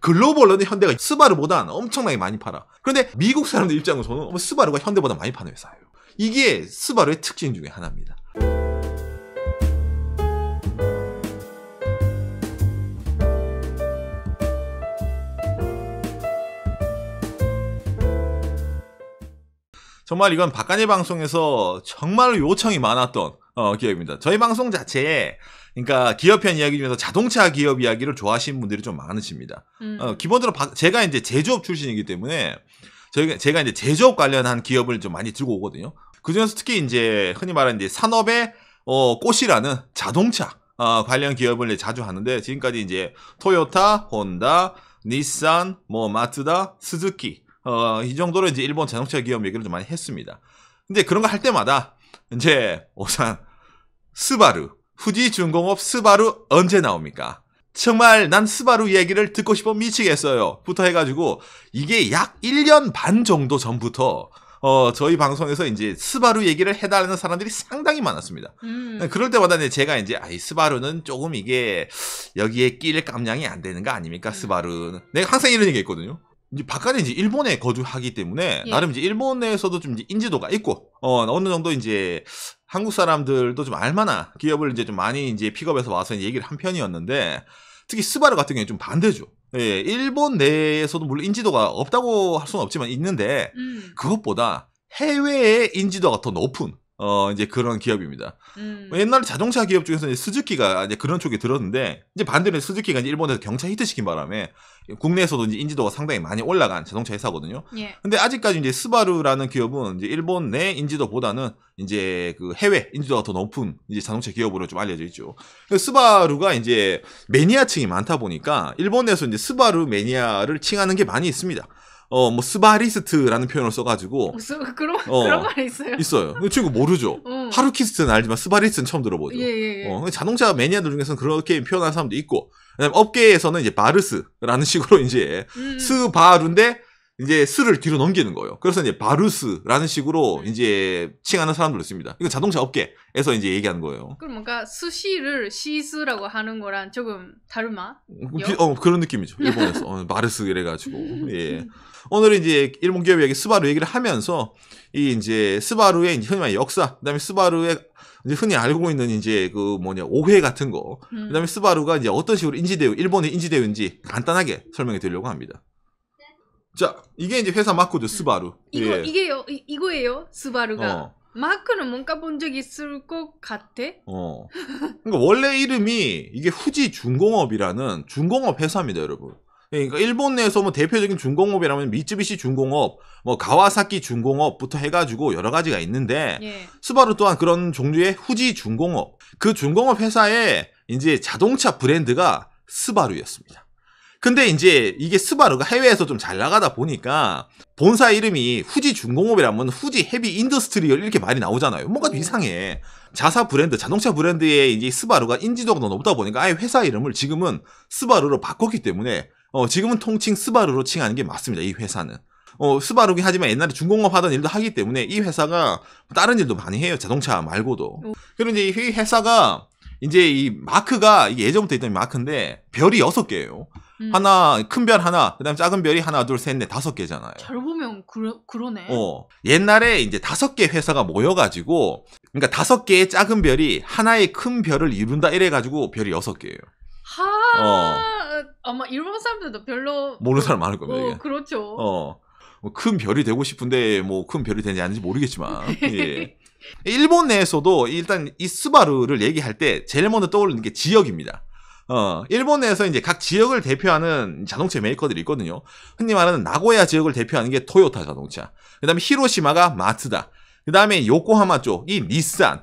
글로벌로는 현대가 스바루보다 엄청나게 많이 팔아. 그런데 미국 사람들 입장에서는 스바루가 현대보다 많이 파는 회사예요. 이게 스바루의 특징 중에 하나입니다. 정말 이건 박간의 방송에서 정말로 요청이 많았던 기업입니다. 저희 방송 자체에 그러니까 기업편 이야기 중에서 자동차 기업 이야기를 좋아하시는 분들이 좀 많으십니다. 기본적으로 제가 이제 제조업 출신이기 때문에 제가 이제 제조업 관련한 기업을 좀 많이 들고 오거든요. 그 중에서 특히 이제 흔히 말하는 이제 산업의 꽃이라는 자동차 관련 기업을 자주 하는데 지금까지 이제 토요타, 혼다, 닛산, 마츠다, 스즈키 이 정도로 이제 일본 자동차 기업 얘기를 좀 많이 했습니다. 근데 그런 거 할 때마다 이제 우선 스바루, 후지중공업 스바루 언제 나옵니까? 정말 난 스바루 얘기를 듣고 싶어 미치겠어요. 부터 해가지고 이게 약 1년 반 정도 전부터 저희 방송에서 이제 스바루 얘기를 해달라는 사람들이 상당히 많았습니다. 그럴 때마다 제가 이제 스바루는 조금 이게 여기에 끼일 감량이 안 되는 거 아닙니까? 스바루는 내가 항상 이런 얘기 했거든요. 이제 바깥에 이제 일본에 거주하기 때문에 나름 이제 일본 내에서도 좀 이제 인지도가 있고 어느 정도 이제 한국 사람들도 좀 알만한 기업을 이제 좀 많이 이제 픽업해서 와서 얘기를 한 편이었는데 특히 스바루 같은 경우는 좀 반대죠. 예, 일본 내에서도 물론 인지도가 없다고 할 수는 없지만 있는데 그것보다 해외의 인지도가 더 높은 이제 그런 기업입니다. 옛날에 자동차 기업 중에서 이제 스즈키가 이제 그런 쪽에 들었는데, 이제 반대로 스즈키가 이제 일본에서 경차 히트시킨 바람에 국내에서도 이제 인지도가 상당히 많이 올라간 자동차 회사거든요. 예. 근데 아직까지 이제 스바루라는 기업은 이제 일본 내 인지도보다는 이제 그 해외 인지도가 더 높은 이제 자동차 기업으로 좀 알려져 있죠. 스바루가 이제 매니아층이 많다 보니까 일본에서 이제 스바루 매니아를 칭하는 게 많이 있습니다. 스바리스트라는 표현을 써가지고. 그런 말이 있어요? 있어요. 근데 친구 모르죠? 하루키스트는 알지만 스바리스트는 처음 들어보죠. 예. 자동차 매니아들 중에서는 그렇게 표현하는 사람도 있고, 그다음에 업계에서는 이제 바르스라는 식으로 이제 스바루인데, 이제 스를 뒤로 넘기는 거예요. 그래서 이제 바루스라는 식으로 이제 칭하는 사람들도 있습니다. 이거 자동차 업계에서 이제 얘기하는 거예요. 그럼 뭔가 스시를 시스라고 하는 거랑 조금 다르마? 그런 느낌이죠. 일본에서. 바르스 이래가지고. 예. 오늘은 이제 일본 기업 얘기, 스바루 얘기를 하면서 이 이제 스바루의 이제 흔히 말하는 역사, 그다음에 스바루의 이제 흔히 알고 있는 이제 오해 같은 거, 그다음에 스바루가 이제 어떤 식으로 일본에 인지되었는지 간단하게 설명해 드리려고 합니다. 자, 이게 이제 회사 마크죠, 스바루. 이거예요, 스바루가. 마크는 뭔가 본 적 있을 것 같아? 그러니까 원래 이름이 이게 후지중공업이라는 중공업 회사입니다, 여러분. 그러니까 일본 내에서 대표적인 중공업이라면 미쯔비시 중공업, 가와사키 중공업부터 해가지고 여러 가지가 있는데, 스바루 또한 그런 종류의 후지 중공업, 그 중공업 회사의 이제 자동차 브랜드가 스바루였습니다. 근데 이제 이게 스바루가 해외에서 좀 잘 나가다 보니까 본사 이름이 후지 중공업이라면 후지 헤비 인더스트리얼 이렇게 말이 나오잖아요. 뭔가 좀 이상해. 자사 브랜드, 자동차 브랜드에 이제 스바루가 인지도가 너무 높다 보니까 아예 회사 이름을 지금은 스바루로 바꿨기 때문에 지금은 통칭 스바루로 칭하는 게 맞습니다. 이 회사는. 스바루긴 하지만 옛날에 중공업 하던 일도 하기 때문에 이 회사가 다른 일도 많이 해요. 자동차 말고도. 그리고 이제 이 회사가 이제 이 마크가 이게 예전부터 있던 마크인데 별이 6개예요. 하나, 큰 별 하나, 그 다음에 작은 별이 하나, 둘, 셋, 넷, 5개잖아요. 잘 보면 그러네. 옛날에 이제 5개 회사가 모여가지고, 그러니까 5개의 작은 별이 하나의 큰 별을 이룬다 이래가지고 별이 6개예요. 아마 일본 사람들도 별로 모르는 사람 많을 겁니다. 이게. 그렇죠. 큰 별이 되고 싶은데 큰 별이 되는지 아닌지 모르겠지만 예. 일본 내에서도 일단 이 스바루를 얘기할 때 제일 먼저 떠오르는 게 지역입니다. 일본 내에서 이제 각 지역을 대표하는 자동차 메이커들이 있거든요. 흔히 말하는 나고야 지역을 대표하는 게 토요타 자동차. 그 다음에 히로시마가 마츠다. 그 다음에 요코하마 쪽이 닛산.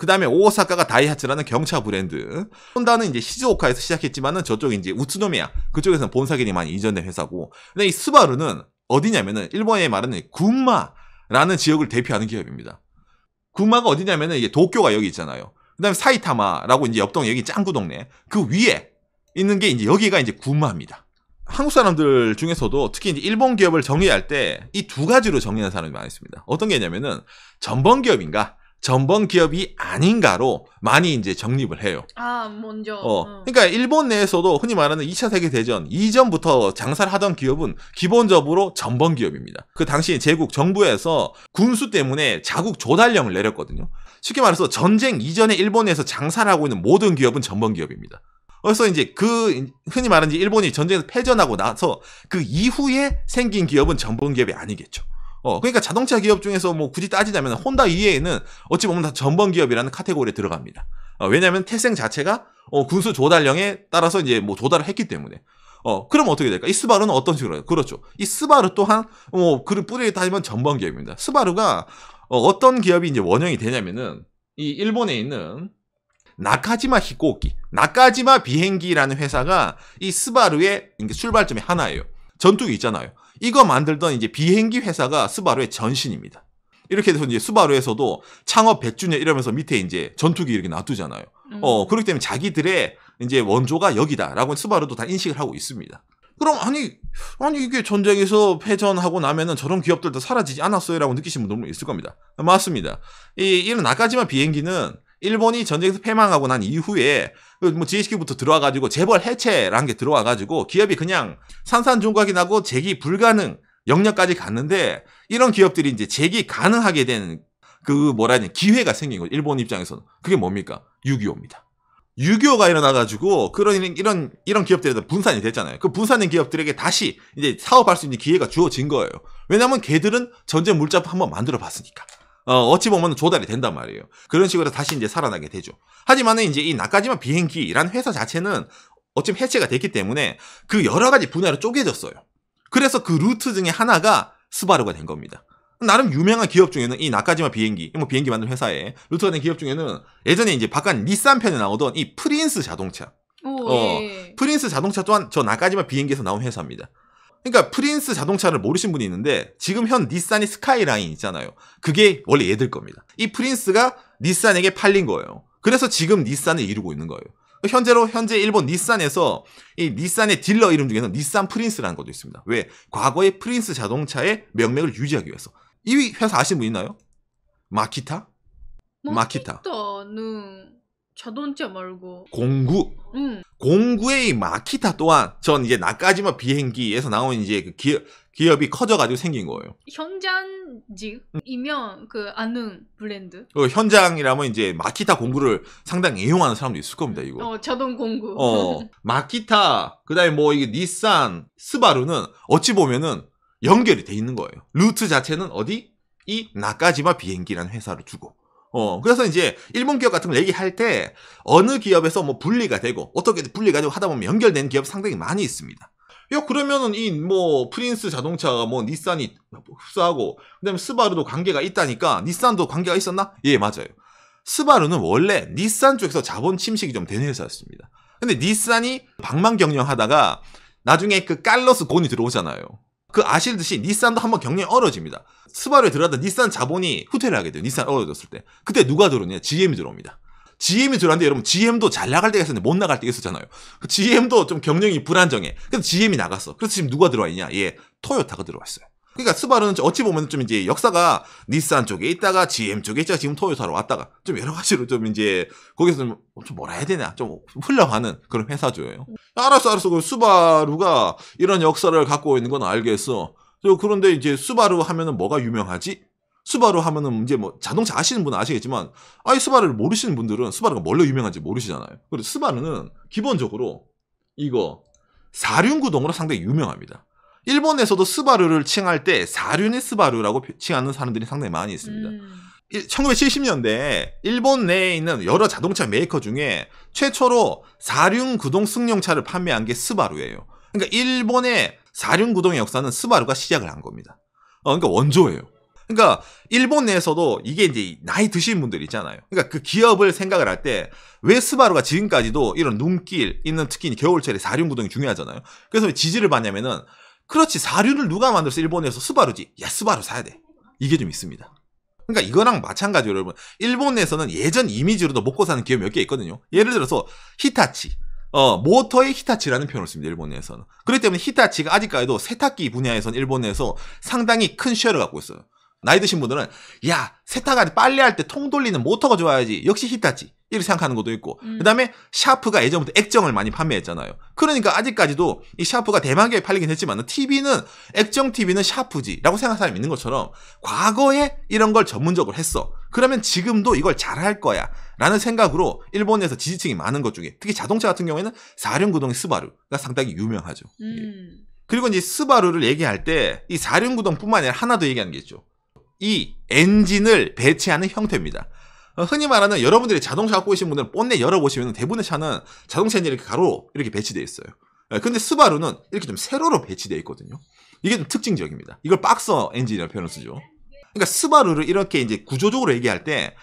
그 다음에 오사카가 다이하츠라는 경차 브랜드. 혼다는 이제 시즈오카에서 시작했지만은 저쪽 이제 우츠노미야. 그쪽에서는 본사기이 많이 이전된 회사고. 근데 이 스바루는 어디냐면은 일본에 말하는 군마라는 지역을 대표하는 기업입니다. 군마가 어디냐면은 이게 도쿄가 여기 있잖아요. 그 다음에 사이타마라고 이제 옆동 여기 짱구 동네. 그 위에 있는 게 이제 여기가 이제 군마입니다. 한국 사람들 중에서도 특히 이제 일본 기업을 정리할 때 이 두 가지로 정리하는 사람이 많이 있습니다. 어떤 게 있냐면은 전범 기업인가 전범 기업이 아닌가로 많이 이제 정립을 해요. 아, 먼저. 그러니까 일본 내에서도 흔히 말하는 2차 세계대전 이전부터 장사를 하던 기업은 기본적으로 전범 기업입니다. 그 당시 제국 정부에서 군수 때문에 자국 조달령을 내렸거든요. 쉽게 말해서 전쟁 이전에 일본에서 장사를 하고 있는 모든 기업은 전범 기업입니다. 그래서 이제 그 흔히 말하는 일본이 전쟁에서 패전하고 나서 그 이후에 생긴 기업은 전범 기업이 아니겠죠. 그러니까 자동차 기업 중에서 뭐 굳이 따지자면 혼다 이외에는 어찌 보면 다 전범 기업이라는 카테고리에 들어갑니다. 왜냐하면 태생 자체가 군수 조달령에 따라서 이제 뭐 조달을 했기 때문에. 그럼 어떻게 될까? 이 스바루는 어떤 식으로 해요? 그렇죠. 이 스바루 또한 그 뿌리에 따지면 전범 기업입니다. 스바루가 어떤 기업이 이제 원형이 되냐면은 이 일본에 있는 나카지마 히코키, 나카지마 비행기라는 회사가 이 스바루의 출발점의 하나예요. 전투기 있잖아요. 이거 만들던 이제 비행기 회사가 스바루의 전신입니다. 이렇게 돼서 이제 스바루에서도 창업 100주년 이러면서 밑에 이제 전투기 이렇게 놔두잖아요. 그렇기 때문에 자기들의 이제 원조가 여기다라고 스바루도 다 인식을 하고 있습니다. 그럼 아니 이게 전쟁에서 패전하고 나면은 저런 기업들도 사라지지 않았어요라고 느끼시는 분들 있을 겁니다. 맞습니다. 이런 나카지마 비행기는 일본이 전쟁에서 패망하고 난 이후에 뭐 GHQ부터 들어와가지고 재벌 해체라는 게 들어와가지고 기업이 그냥 산산조각이 나고 재기 불가능 영역까지 갔는데 이런 기업들이 이제 재기 가능하게 된 그 뭐라 해야 되나 기회가 생긴 거죠. 일본 입장에서는. 그게 뭡니까? 6.25입니다. 6.25가 일어나가지고 이런 기업들에 분산이 됐잖아요. 그 분산된 기업들에게 다시 이제 사업할 수 있는 기회가 주어진 거예요. 왜냐하면 걔들은 전쟁 물자품 한번 만들어 봤으니까. 어찌 보면 조달이 된단 말이에요. 그런 식으로 다시 이제 살아나게 되죠. 하지만은 이제 이 나카지마 비행기라는 회사 자체는 어차피 해체가 됐기 때문에 그 여러 가지 분야로 쪼개졌어요. 그래서 그 루트 중에 하나가 스바루가 된 겁니다. 나름 유명한 기업 중에는 이 나카지마 비행기, 뭐 비행기 만드는 회사에 루트가 된 기업 중에는 예전에 이제 바깥 닛산 편에 나오던 이 프린스 자동차. 예. 프린스 자동차 또한 저 나카지마 비행기에서 나온 회사입니다. 그러니까 프린스 자동차를 모르신 분이 있는데 지금 현 닛산이 스카이라인 있잖아요. 그게 원래 얘들 겁니다. 이 프린스가 닛산에게 팔린 거예요. 그래서 지금 닛산을 이루고 있는 거예요. 현재 일본 닛산에서 이 닛산의 딜러 이름 중에는 닛산 프린스라는 것도 있습니다. 왜? 과거의 프린스 자동차의 명맥을 유지하기 위해서. 이 회사 아시는 분 있나요? 마키타? 마키타는 자동차 말고 공구. 공구의 이 마키타 또한 전 이제 나카지마 비행기에서 나온 이제 그 기업이 커져가지고 생긴 거예요. 현장직이면 그 아는 브랜드. 현장이라면 이제 마키타 공구를 상당히 애용하는 사람도 있을 겁니다. 이거. 자동 공구. 마키타 그다음에 뭐 이게 닛산, 스바루는 어찌 보면은 연결이 돼 있는 거예요. 루트 자체는 어디? 이 나카지마 비행기라는 회사를 두고. 그래서 이제 일본 기업 같은 걸 얘기할 때 어느 기업에서 뭐 분리가 되고 어떻게 분리가 되고 하다 보면 연결되는 기업 상당히 많이 있습니다. 그러면은 이 뭐 프린스 자동차가 뭐 닛산이 흡사하고 그다음에 스바루도 관계가 있다니까 닛산도 관계가 있었나? 예, 맞아요. 스바루는 원래 닛산 쪽에서 자본 침식이 좀 된 회사였습니다. 근데 닛산이 방만 경영하다가 나중에 그 칼로스 곤이 들어오잖아요. 그 아시듯이 닛산도 한번 경영이 얼어집니다. 스바루에 들어가다 닛산 자본이 후퇴를 하게 돼요. 닛산 얼어졌을 때. 그때 누가 들어오냐? GM이 들어옵니다. GM이 들어왔는데 여러분 GM도 잘 나갈 때가 있었는데 못 나갈 때가 있었잖아요. 그 GM도 좀 경영이 불안정해. 그래서 GM이 나갔어. 그래서 지금 누가 들어와 있냐? 토요타가 들어왔어요. 그러니까 스바루는 어찌 보면 좀 이제 역사가 닛산 쪽에 있다가 GM 쪽에 있다가 지금 토요타로 왔다가 좀 여러 가지로 좀 이제 거기서 좀 뭐라 해야 되나 좀 흘러가는 그런 회사죠. 알았어. 그 스바루가 이런 역사를 갖고 있는 건 알겠어. 그런데 이제 스바루 하면은 뭐가 유명하지? 스바루 하면은 이제 뭐 자동차 아시는 분은 아시겠지만 스바루를 모르시는 분들은 스바루가 뭘로 유명한지 모르시잖아요. 그리고 스바루는 기본적으로 이거 사륜구동으로 상당히 유명합니다. 일본에서도 스바루를 칭할 때 사륜의 스바루라고 칭하는 사람들이 상당히 많이 있습니다. 1970년대에 일본 내에 있는 여러 자동차 메이커 중에 최초로 사륜구동 승용차를 판매한 게 스바루예요. 그러니까 일본의 사륜구동의 역사는 스바루가 시작을 한 겁니다. 그러니까 원조예요. 그러니까 일본 내에서도 이게 이제 나이 드신 분들 있잖아요. 그러니까 그 기업을 생각을 할 때 왜 스바루가 지금까지도 이런 눈길 있는 특히 겨울철에 사륜구동이 중요하잖아요. 그래서 왜 지지를 받냐면은 그렇지 사륜을 누가 만들어서 일본에서 스바루지. 야 스바루 사야 돼. 이게 좀 있습니다. 그러니까 이거랑 마찬가지로 여러분 일본 내에서는 예전 이미지로도 먹고 사는 기업 몇 개 있거든요. 예를 들어서 히타치. 모터의 히타치라는 표현을 씁니다. 일본 내에서는. 그렇기 때문에 히타치가 아직까지도 세탁기 분야에서는 일본 내에서 상당히 큰 쉐어를 갖고 있어요. 나이 드신 분들은 야 세탁할 때 빨래할 때 통 돌리는 모터가 좋아야지 역시 히타치 이렇게 생각하는 것도 있고 그 다음에 샤프가 예전부터 액정을 많이 판매했잖아요. 그러니까 아직까지도 이 샤프가 대만계에 팔리긴 했지만 TV는 액정 TV는 샤프지 라고 생각하는 사람이 있는 것처럼 과거에 이런 걸 전문적으로 했어. 그러면 지금도 이걸 잘할 거야 라는 생각으로 일본에서 지지층이 많은 것 중에 특히 자동차 같은 경우에는 4륜구동의 스바루가 상당히 유명하죠. 그리고 이제 스바루를 얘기할 때 이 4륜구동뿐만 아니라 하나 더 얘기하는 게 있죠. 이 엔진을 배치하는 형태입니다. 흔히 말하는 여러분들이 자동차 갖고 계신 분들은 본넷 열어보시면 대부분의 차는 자동차 엔진이 이렇게 가로로 이렇게 배치되어 있어요. 근데 스바루는 이렇게 좀 세로로 배치되어 있거든요. 이게 좀 특징적입니다. 이걸 박서 엔진이라는 표현을 쓰죠. 그러니까 스바루를 이렇게 이제 구조적으로 얘기할 때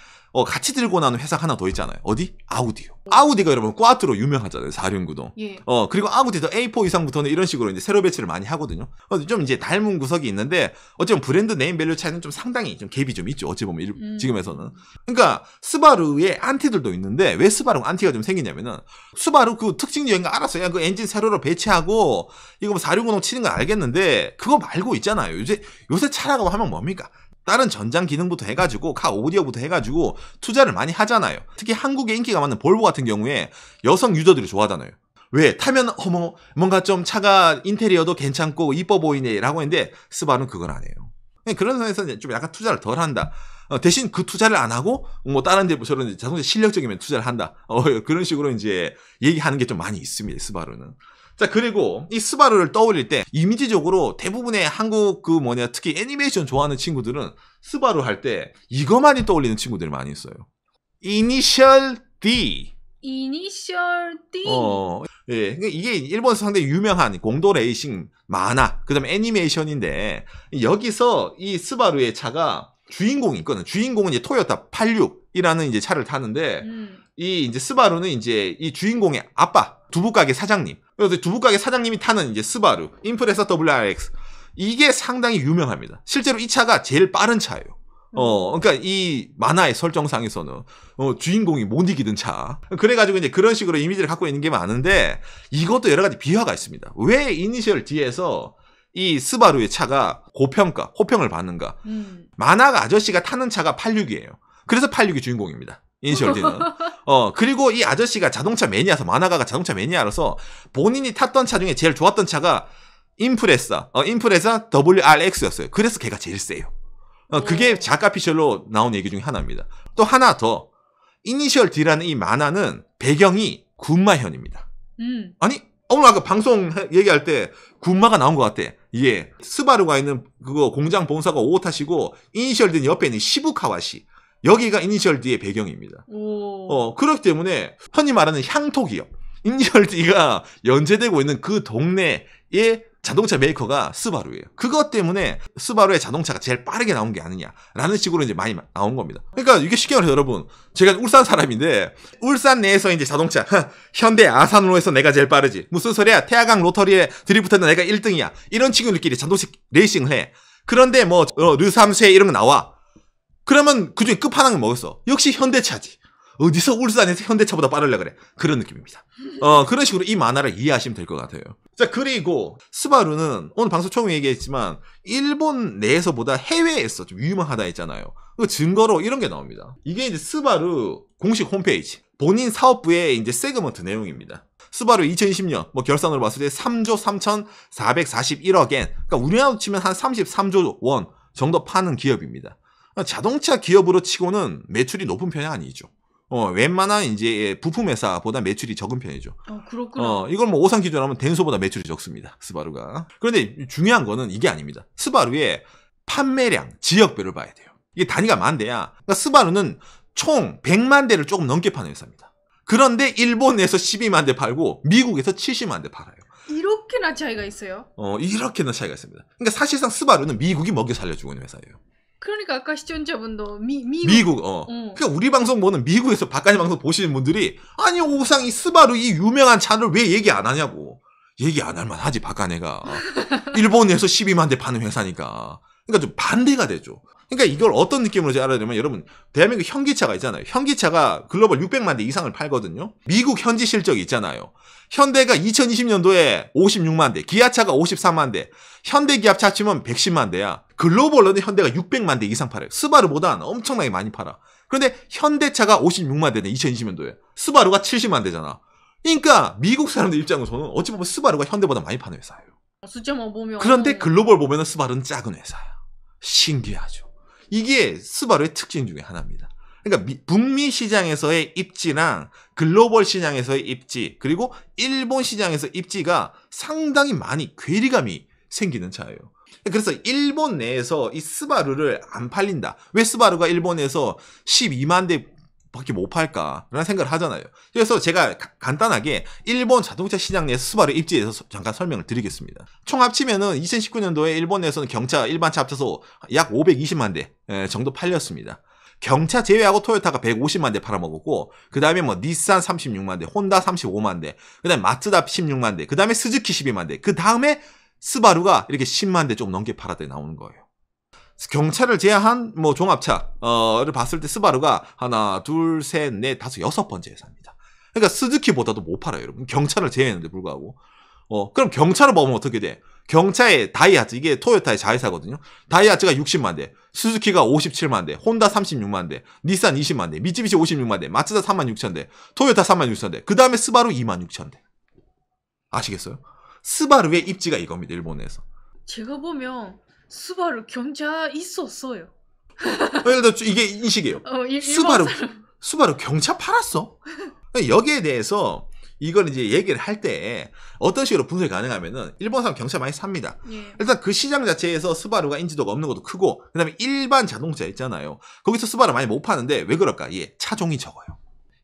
같이 들고 나오는 회사가 하나 더 있잖아요. 어디? 아우디요. 아우디가 여러분 꽈트로 유명하잖아요. 4륜구동. 예. 그리고 아우디도 A4 이상부터는 이런 식으로 이제 세로 배치를 많이 하거든요. 좀 이제 닮은 구석이 있는데 어쩌면 브랜드 네임 밸류 차이는 좀 상당히 좀 갭이 좀 있죠. 어찌 보면 지금에서는. 그러니까 스바루의 안티들도 있는데 왜 스바루가 안티가 좀 생기냐면은 스바루 그 특징적인 거 알았어요. 그 엔진 세로로 배치하고 이거 뭐 4륜구동 치는 건 알겠는데 그거 말고 있잖아요. 요새 차라고 하면 뭡니까? 다른 전장 기능부터 해가지고 카 오디오부터 해가지고 투자를 많이 하잖아요. 특히 한국에 인기가 많은 볼보 같은 경우에 여성 유저들이 좋아하잖아요. 왜? 타면 어머 뭔가 좀 차가 인테리어도 괜찮고 이뻐 보이네 라고 했는데 스바루는 그건 안 해요. 그런 선에서 좀 약간 투자를 덜 한다. 대신 그 투자를 안 하고 뭐 다른 데 저런 자동차 실력적이면 투자를 한다. 그런 식으로 이제 얘기하는 게 좀 많이 있습니다. 스바루는. 자, 그리고 이 스바루를 떠올릴 때 이미지적으로 대부분의 한국 특히 애니메이션 좋아하는 친구들은 스바루 할 때 이거만이 떠올리는 친구들이 많이 있어요. 이니셜 D. 이니셜 D. 예. 이게 일본에서 상당히 유명한 공도 레이싱 만화, 그 다음에 애니메이션인데 여기서 이 스바루의 차가 주인공이 있거든. 주인공은 이제 토요타 86이라는 이제 차를 타는데 이 이제 스바루는 이제 이 주인공의 아빠, 두부가게 사장님. 그래서 두부가게 사장님이 타는 이제 스바루, 임프레사 WRX. 이게 상당히 유명합니다. 실제로 이 차가 제일 빠른 차예요. 그러니까 이 만화의 설정상에서는 주인공이 못 이기던 차. 그래가지고 이제 그런 식으로 이미지를 갖고 있는 게 많은데 이것도 여러 가지 비화가 있습니다. 왜 이니셜 D에서 이 스바루의 차가 호평을 받는가? 만화가 아저씨가 타는 차가 86이에요. 그래서 86이 주인공입니다. 이니셜 D는. 그리고 이 아저씨가 자동차 매니아서 만화가가 자동차 매니아라서 본인이 탔던 차 중에 제일 좋았던 차가 임프레사 WRX였어요. 그래서 걔가 제일 세요. 그게 작가 피셜로 나온 얘기 중에 하나입니다. 또 하나 더. 이니셜 D라는 이 만화는 배경이 군마현입니다. 아니, 오늘 아까 방송 얘기할 때 군마가 나온 것 같아. 이게 스바루가 있는 그거 공장 본사가 오타시고 이니셜 D는 옆에 있는 시부카와시. 여기가 이니셜 D의 배경입니다. 그렇기 때문에 흔히 말하는 향토 기업. 이니셜 D가 연재되고 있는 그 동네의 자동차 메이커가 스바루예요. 그것 때문에 스바루의 자동차가 제일 빠르게 나온 게 아니냐라는 식으로 이제 많이 나온 겁니다. 그러니까 이게 쉽게 말해서 여러분, 제가 울산 사람인데 울산 내에서 이제 자동차 현대 아산으로 해서 내가 제일 빠르지. 무슨 소리야? 태화강 로터리에 드리프트는 내가 1등이야. 이런 친구들끼리 자동차 레이싱을 해. 그런데 뭐 르삼세 이런 거 나와. 그러면 그중에 끝판왕은 뭐겠어? 역시 현대차지. 어디서 울산에서 현대차보다 빠르려 그래. 그런 느낌입니다. 그런 식으로 이 만화를 이해하시면 될 것 같아요. 자, 그리고 스바루는 오늘 방송 처음에 얘기했지만 일본 내에서보다 해외에서 좀 유명하다 했잖아요. 그 증거로 이런 게 나옵니다. 이게 이제 스바루 공식 홈페이지. 본인 사업부의 이제 세그먼트 내용입니다. 스바루 2020년 결산으로 봤을 때 3조 3,441억 엔. 그러니까 우리나라로 치면 한 33조 원 정도 파는 기업입니다. 자동차 기업으로 치고는 매출이 높은 편이 아니죠. 웬만한 이제 부품 회사보다 매출이 적은 편이죠. 그렇구나. 이걸 뭐 오산 기준으로 하면 덴소보다 매출이 적습니다. 스바루가. 그런데 중요한 거는 이게 아닙니다. 스바루의 판매량, 지역별을 봐야 돼요. 이게 단위가 만대야. 그러니까 스바루는 총 100만 대를 조금 넘게 파는 회사입니다. 그런데 일본에서 12만 대 팔고 미국에서 70만 대 팔아요. 이렇게나 차이가 있어요? 이렇게나 차이가 있습니다. 그러니까 사실상 스바루는 미국이 먹여 살려주고 있는 회사예요. 그러니까 아까 시청자분도 미국. 그러니까 우리 방송 보는 미국에서 바깥의 방송 보시는 분들이 아니 오상 이 스바루 이 유명한 차를 왜 얘기 안 하냐고. 얘기 안 할 만하지 바깥애가. 일본에서 12만 대 파는 회사니까. 그러니까 좀 반대가 되죠. 그러니까 이걸 어떤 느낌으로 알아야 되면 여러분 대한민국 현기차가 있잖아요. 현기차가 글로벌 600만 대 이상을 팔거든요. 미국 현지 실적이 있잖아요. 현대가 2020년도에 56만 대, 기아차가 53만 대, 현대 기아차 치면 110만 대야. 글로벌로는 현대가 600만 대 이상 팔아요. 스바루보다 엄청나게 많이 팔아. 그런데 현대차가 56만 대네 2020년도에. 스바루가 70만 대잖아. 그러니까 미국 사람들 입장에서는 어찌 보면 스바루가 현대보다 많이 파는 회사예요. 숫자만 보면. 그런데 글로벌 보면은 스바루는 작은 회사야. 신기하죠. 이게 스바루의 특징 중에 하나입니다. 그러니까 북미 시장에서의 입지랑 글로벌 시장에서의 입지 그리고 일본 시장에서 입지가 상당히 많이 괴리감이 생기는 차예요. 그래서 일본 내에서 이 스바루를 안 팔린다. 왜 스바루가 일본에서 12만 대 밖에 못 팔까라는 생각을 하잖아요. 그래서 제가 간단하게 일본 자동차 시장 내에서 스바루 입지에 대해서 잠깐 설명을 드리겠습니다. 총 합치면은 2019년도에 일본 내에서는 경차 일반차 합쳐서 약 520만 대 정도 팔렸습니다. 경차 제외하고 토요타가 150만 대 팔아먹었고 그 다음에 뭐 닛산 36만 대, 혼다 35만 대, 그 다음에 마츠다 16만 대, 그 다음에 스즈키 12만 대, 그 다음에 스바루가 이렇게 10만 대 좀 넘게 팔아대 나오는 거예요. 경차를 제외한 뭐 종합차를 봤을 때 스바루가 하나, 둘, 셋, 넷, 다섯, 6번째 회사입니다. 그러니까 스즈키보다도 못 팔아요, 여러분. 경차를 제외했는데 불구하고. 그럼 경차를 보면 어떻게 돼? 경차의 다이하츠, 이게 토요타의 자회사거든요. 다이하츠가 60만 대, 스즈키가 57만 대, 혼다 36만 대, 닛산 20만 대, 미쯔비시 56만 대, 마츠다 3만 6천 대, 토요타 3만 6천 대, 그 다음에 스바루 2만 6천 대. 아시겠어요? 스바루의 입지가 이겁니다, 일본에서. 제가 보면 스바루 경차 있었어요. 예를 들어 이게 인식이에요. 스바루 경차 팔았어? 여기에 대해서 이걸 이제 얘기를 할 때 어떤 식으로 분석이 가능하면은 일본 사람 경차 많이 삽니다. 예. 일단 그 시장 자체에서 스바루가 인지도가 없는 것도 크고 그다음에 일반 자동차 있잖아요. 거기서 스바루 많이 못 파는데 왜 그럴까? 차종이 적어요.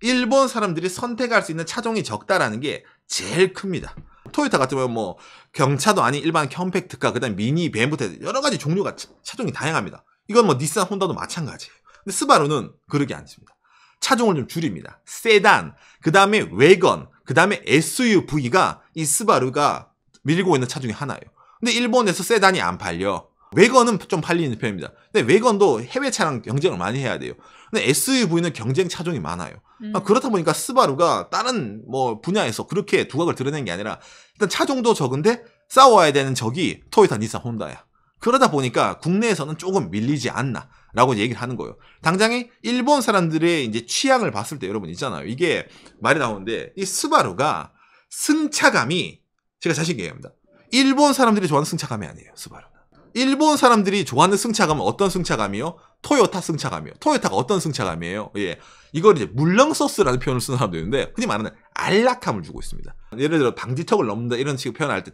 일본 사람들이 선택할 수 있는 차종이 적다라는 게 제일 큽니다. 토요타 같은 경우는 뭐 경차도 아닌 일반 컴팩트카, 그다음 미니, 밴부터 여러 가지 종류가 차종이 다양합니다. 이건 뭐 닛산, 혼다도 마찬가지예요. 근데 스바루는 그러지 않습니다. 차종을 좀 줄입니다. 세단, 그다음에 외건, 그다음에 SUV가 이 스바루가 밀고 있는 차 중에 하나예요. 근데 일본에서 세단이 안 팔려. 외건은 좀 팔리는 편입니다. 근데 외건도 해외 차랑 경쟁을 많이 해야 돼요. 근데 SUV는 경쟁 차종이 많아요. 그렇다 보니까 스바루가 다른 뭐 분야에서 그렇게 두각을 드러낸 게 아니라 일단 차종도 적은데 싸워야 되는 적이 토요타, 닛산, 혼다야. 그러다 보니까 국내에서는 조금 밀리지 않나라고 얘기를 하는 거예요. 당장에 일본 사람들의 이제 취향을 봤을 때 여러분 있잖아요. 이게 말이 나오는데 이 스바루가 승차감이 제가 자신 있게 얘기합니다. 일본 사람들이 좋아하는 승차감이 아니에요, 스바루는. 일본 사람들이 좋아하는 승차감은 어떤 승차감이요? 토요타 승차감이요. 토요타가 어떤 승차감이에요? 이걸 이제 물렁소스라는 표현을 쓰는 사람도 있는데 흔히 말하는 안락함을 주고 있습니다. 예를 들어 방지턱을 넘는다 이런 식으로 표현할 때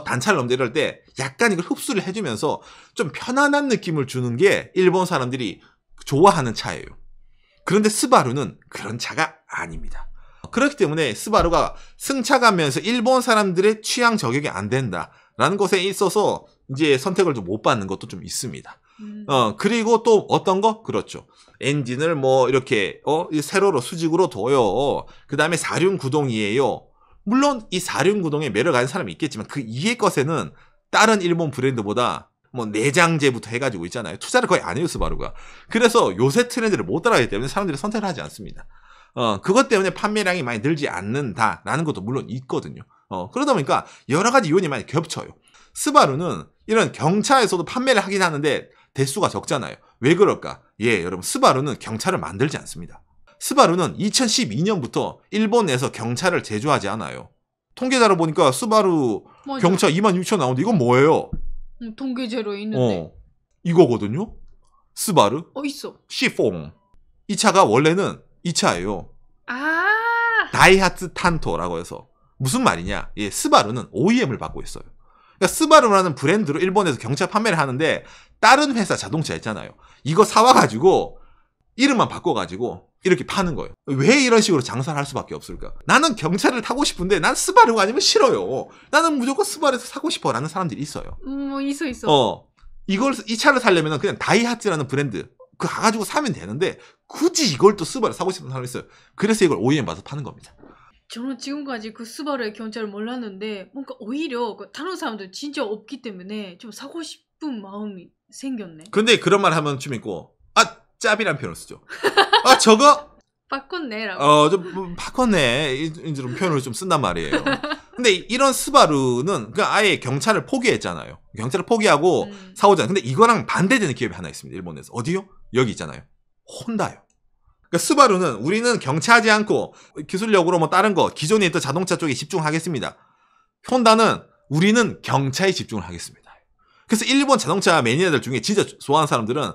단차를 넘는다 이럴 때 약간 이걸 흡수를 해주면서 좀 편안한 느낌을 주는 게 일본 사람들이 좋아하는 차예요. 그런데 스바루는 그런 차가 아닙니다. 그렇기 때문에 스바루가 승차감 면에서 일본 사람들의 취향 저격이 안 된다라는 것에 있어서 이제 선택을 좀 못 받는 것도 좀 있습니다. 그리고 또 어떤 거? 그렇죠. 엔진을 뭐 이렇게 세로로 수직으로 둬요. 그 다음에 4륜 구동이에요. 물론 이 4륜 구동에 매력 가는 사람이 있겠지만 그 이해 것에는 다른 일본 브랜드보다 뭐 내장재부터 해가지고 있잖아요. 투자를 거의 안 해요, 스바루가. 그래서 요새 트렌드를 못 따라가기 때문에 사람들이 선택을 하지 않습니다. 그것 때문에 판매량이 많이 늘지 않는다라는 것도 물론 있거든요. 그러다 보니까 여러 가지 요인이 많이 겹쳐요. 스바루는 이런 경차에서도 판매를 하긴 하는데 대수가 적잖아요. 왜 그럴까? 여러분, 스바루는 경차를 만들지 않습니다. 스바루는 2012년부터 일본 내에서 경차를 제조하지 않아요. 통계자료 보니까 스바루 맞아. 경차 26,000 나오는데 이건 뭐예요? 통계자료에 있는데. 이거거든요. 스바루. 있어. C4. 이 차가 원래는 이 차예요. 다이하츠 탄토라고 해서 무슨 말이냐? 스바루는 OEM을 받고 있어요. 그러니까 스바루라는 브랜드로 일본에서 경차 판매를 하는데 다른 회사 자동차 있잖아요. 이거 사와가지고 이름만 바꿔가지고 이렇게 파는 거예요. 왜 이런 식으로 장사를 할 수밖에 없을까? 나는 경차를 타고 싶은데 난 스바루가 아니면 싫어요. 나는 무조건 스바루에서 사고 싶어라는 사람들이 있어요. 있어. 이 차를 사려면 그냥 다이하츠라는 브랜드 그 가가지고 사면 되는데 굳이 이걸 또 스바루 사고 싶은 사람이 있어요. 그래서 이걸 OEM 봐서 파는 겁니다. 저는 지금까지 그 스바루의 경차를 몰랐는데 뭔가 오히려 그 다른 사람들 진짜 없기 때문에 좀 사고 싶은 마음이 생겼네. 근데 그런 말 하면 좀 있고 아 짭이란 표현을 쓰죠. 아 저거 바꿨네라고. 좀 바꿨네 이런 표현을 좀 쓴단 말이에요. 근데 이런 스바루는 그 아예 경차를 포기했잖아요. 경차를 포기하고 사오잖아요. 근데 이거랑 반대되는 기업이 하나 있습니다. 일본에서. 어디요? 여기 있잖아요. 혼다요. 그러니까 스바루는 우리는 경차하지 않고 기술력으로 뭐 다른 거 기존에 있던 자동차 쪽에 집중하겠습니다. 혼다는 우리는 경차에 집중을 하겠습니다. 그래서 일본 자동차 매니아들 중에 진짜 좋아하는 사람들은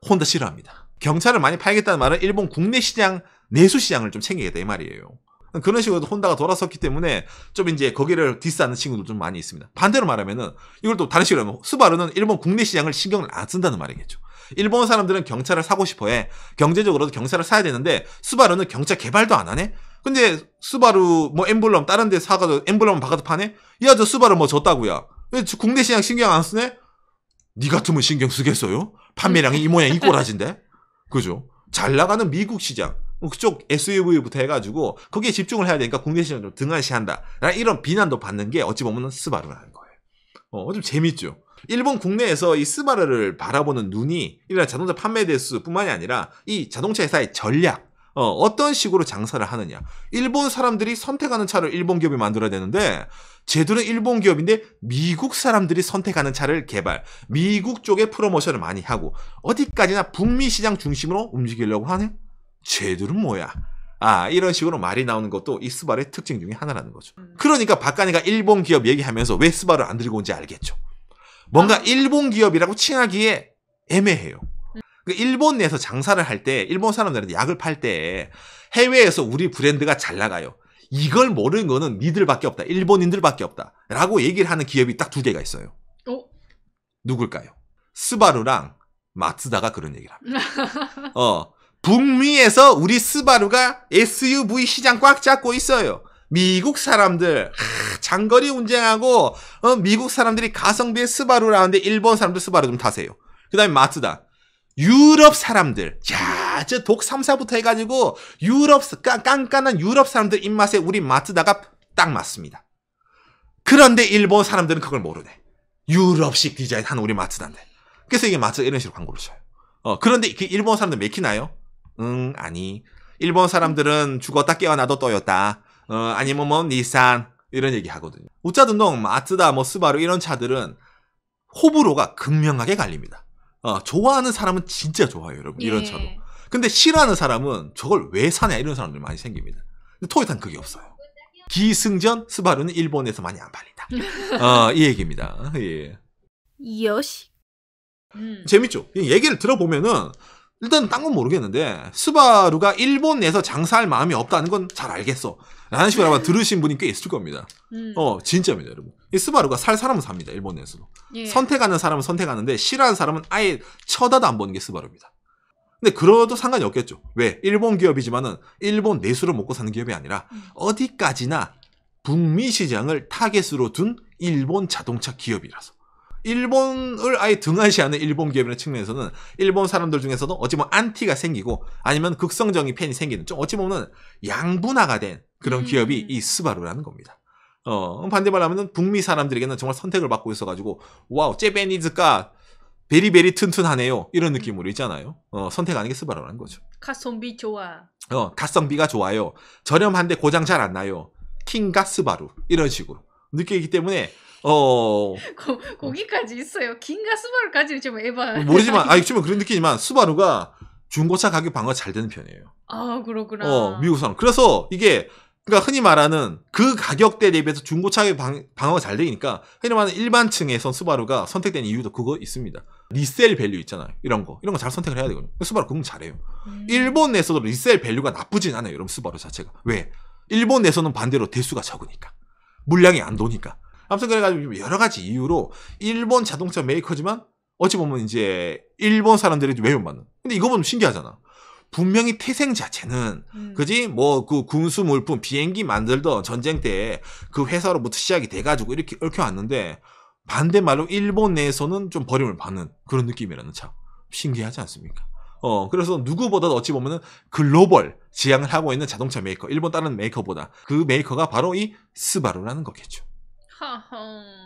혼다 싫어합니다. 경차를 많이 팔겠다는 말은 일본 국내 시장, 내수 시장을 좀 챙기겠다 이 말이에요. 그런 식으로 혼다가 돌아섰기 때문에 좀 이제 거기를 디스하는 친구들 좀 많이 있습니다. 반대로 말하면은 이걸 또 다른 식으로 하면 스바루는 일본 국내 시장을 신경을 안 쓴다는 말이겠죠. 일본 사람들은 경차를 사고 싶어해. 경제적으로도 경차를 사야 되는데 스바루는 경차 개발도 안 하네. 근데 스바루 뭐 엠블럼 다른 데 사가지고 엠블럼 바가지고 파네. 야 저 스바루 뭐 줬다고요. 국내 시장 신경 안 쓰네. 니 같으면 신경 쓰겠어요? 판매량이 이 모양 이 꼬라진데. 그죠? 잘 나가는 미국 시장 그쪽 SUV부터 해가지고 거기에 집중을 해야 되니까 국내 시장을 좀 등한시한다. 이런 비난도 받는 게 어찌 보면 스바루라는 거예요. 좀 재밌죠. 일본 국내에서 이 스바루를 바라보는 눈이 이런 자동차 판매 대수뿐만이 아니라 이 자동차 회사의 전략, 어떤 식으로 장사를 하느냐. 일본 사람들이 선택하는 차를 일본 기업이 만들어야 되는데 쟤들은 일본 기업인데 미국 사람들이 선택하는 차를 개발, 미국 쪽에 프로모션을 많이 하고 어디까지나 북미 시장 중심으로 움직이려고 하네. 쟤들은 뭐야? 이런 식으로 말이 나오는 것도 이 스바루의 특징 중에 하나라는 거죠. 그러니까 박간이가 일본 기업 얘기하면서 왜 스바루를 안 들고 온지 알겠죠. 뭔가 일본 기업이라고 칭하기에 애매해요. 일본 내에서 장사를 할 때, 일본 사람들한테 약을 팔 때 해외에서 우리 브랜드가 잘 나가요. 이걸 모르는 거는 니들밖에 없다. 일본인들밖에 없다. 라고 얘기를 하는 기업이 딱 두 개가 있어요. 누굴까요? 스바루랑 마츠다가 그런 얘기를 합니다. 북미에서 우리 스바루가 SUV 시장 꽉 잡고 있어요. 미국 사람들 장거리 운전하고 미국 사람들이 가성비의 스바루를 하는데 일본 사람들 스바루 좀 타세요. 그 다음에 마츠다. 유럽 사람들 저 독 3사부터 해가지고 유럽 깐깐한 유럽 사람들 입맛에 우리 마츠다가 딱 맞습니다. 그런데 일본 사람들은 그걸 모르네. 유럽식 디자인 하는 우리 마츠다인데. 그래서 이게 마츠다 이런 식으로 광고를 쳐요. 그런데 그 일본 사람들 맥히나요? 아니. 일본 사람들은 죽었다 깨어나도 또였다. 아니면 뭐 닛산 이런 얘기 하거든요. 우짜든동 마츠다 뭐 스바루 이런 차들은 호불호가 극명하게 갈립니다. 좋아하는 사람은 진짜 좋아해요, 여러분. 이런 차도. 근데 싫어하는 사람은 저걸 왜 사냐 이런 사람들이 많이 생깁니다. 근데 토요타는 그게 없어요. 기승전 스바루는 일본에서 많이 안 팔린다. 이 얘기입니다. 예. 요시. 재밌죠? 얘기를 들어보면은 일단 딴 건 모르겠는데 스바루가 일본 내에서 장사할 마음이 없다는 건 잘 알겠어 라는 식으로 아마 들으신 분이 꽤 있을 겁니다. 진짜입니다, 여러분. 이 스바루가 살 사람은 삽니다, 일본 내에서도. 선택하는 사람은 선택하는데 싫어하는 사람은 아예 쳐다도 안 보는 게 스바루입니다. 근데 그러도 상관이 없겠죠. 왜? 일본 기업이지만은 일본 내수로 먹고 사는 기업이 아니라 어디까지나 북미 시장을 타겟으로 둔 일본 자동차 기업이라서. 일본을 아예 등한시하는 일본 기업이라는 측면에서는 일본 사람들 중에서도 어찌 보면 안티가 생기고 아니면 극성적인 팬이 생기는 좀 어찌 보면 양분화가 된 그런 기업이 이 스바루라는 겁니다. 반대말로 하면은 북미 사람들에게는 정말 선택을 받고 있어가지고 와우 제페니즈가 베리베리 튼튼하네요 이런 느낌으로 있잖아요. 선택하는 게 스바루라는 거죠. 가성비 좋아. 가성비가 좋아요. 저렴한데 고장 잘 안 나요. 킹가 스바루 이런 식으로 느끼기 때문에 거기까지 있어요. 긴가 스바루까지는 좀 에바. 모르지만, 지금 그런 느낌이지만, 스바루가 중고차 가격 방어가 잘 되는 편이에요. 그렇구나. 미국 사람. 그래서 이게, 그러니까 흔히 말하는 그 가격대 대비해서 중고차 가격 방어가 잘 되니까, 흔히 말하는 일반층에선 스바루가 선택된 이유도 그거 있습니다. 리셀 밸류 있잖아요. 이런 거 잘 선택을 해야 되거든요. 스바루 그건 잘해요. 일본 내에서도 리셀 밸류가 나쁘진 않아요. 여러분, 스바루 자체가. 왜? 일본 내에서는 반대로 대수가 적으니까. 물량이 안 도니까. 아무튼 그래가지고 여러 가지 이유로 일본 자동차 메이커지만 어찌 보면 이제 일본 사람들이 외면받는. 근데 이거 보면 신기하잖아. 분명히 태생 자체는 그지 뭐 그 군수 물품 비행기 만들던 전쟁 때 그 회사로부터 시작이 돼가지고 이렇게 얽혀왔는데 반대말로 일본 내에서는 좀 버림을 받는 그런 느낌이라는 참 신기하지 않습니까? 그래서 누구보다도 어찌 보면은 글로벌 지향을 하고 있는 자동차 메이커, 일본 다른 메이커보다 그 메이커가 바로 이 스바루라는 거겠죠. 하하.